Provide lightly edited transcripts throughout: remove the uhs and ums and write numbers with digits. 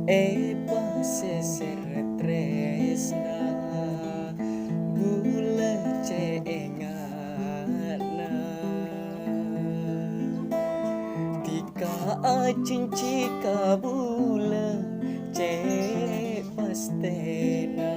Paseser tresna bula cengana tika cinci kabula ce pastena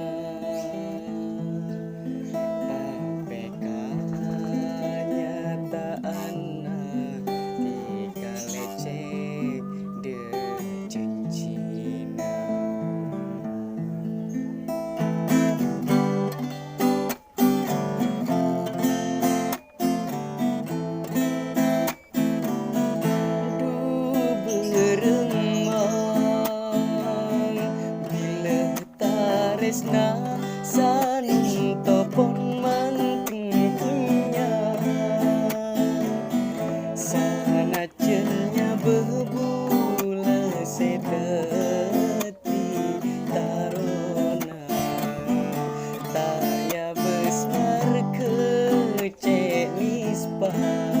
tresna santo pon mantingnya sanacennya berbula sedeti tarona taya besar kecek nispana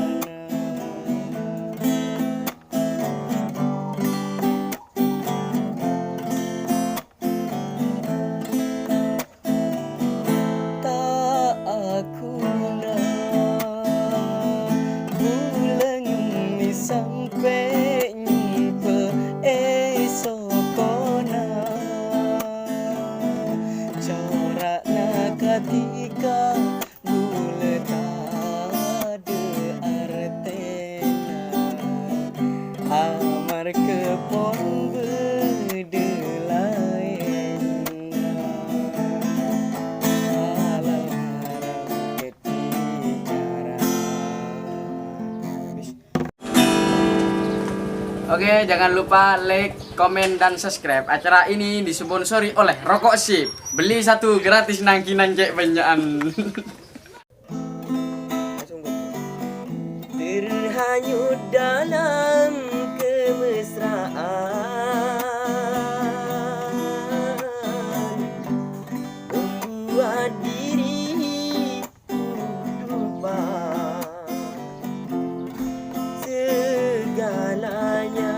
sampai nyimpe esokona corakna ketika bulan ada artena amar kepon bedelain alam haram keticara. Oke, jangan lupa like, komen, dan subscribe. Acara ini disponsori oleh Rokok Sip. Beli satu gratis nangkinan cek banyakan. Terhanyut dalam kemesraan, membuat diriku lupa segalanya.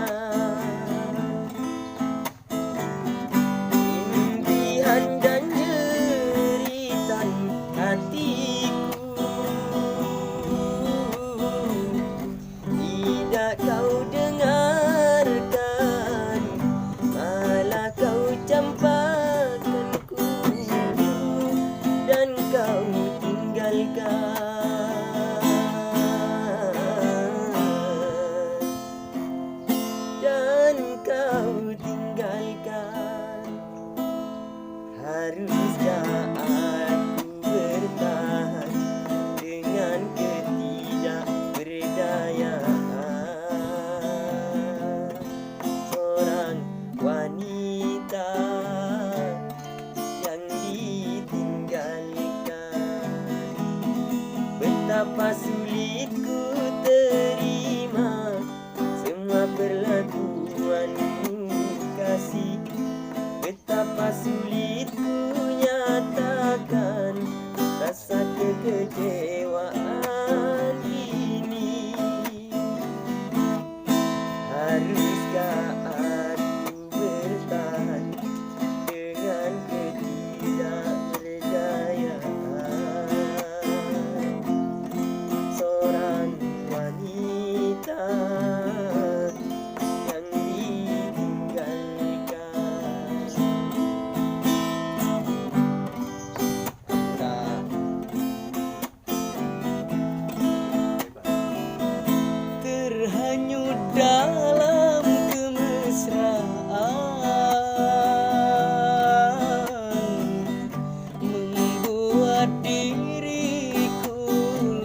Impian dan jeritan hatiku tidak kau dengarkan, malah kau campakkanku dan kau tinggalkan. Haruskah aku bertahan dengan ketidakberdayaan seorang wanita yang ditinggalkan? Betapa sulit ku terima semua perlakuanmu kasih, betapa sulit ku nyatakan rasa kekecewaan ini. Haruskah aku bertahan dengan ketidakberdayaan seorang wanita yang terhanyut dalam kemesraan, membuat diriku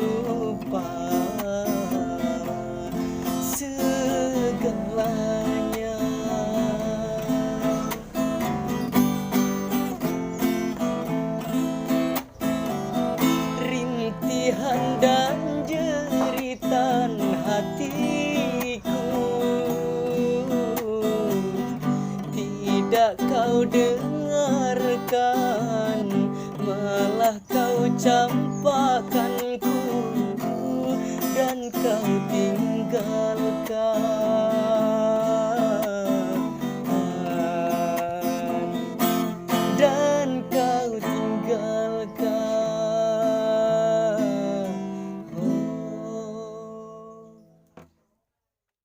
lupa segalanya. Rintihan dan jeritan hatiku tidak kau dengarkan, malah kau campakkan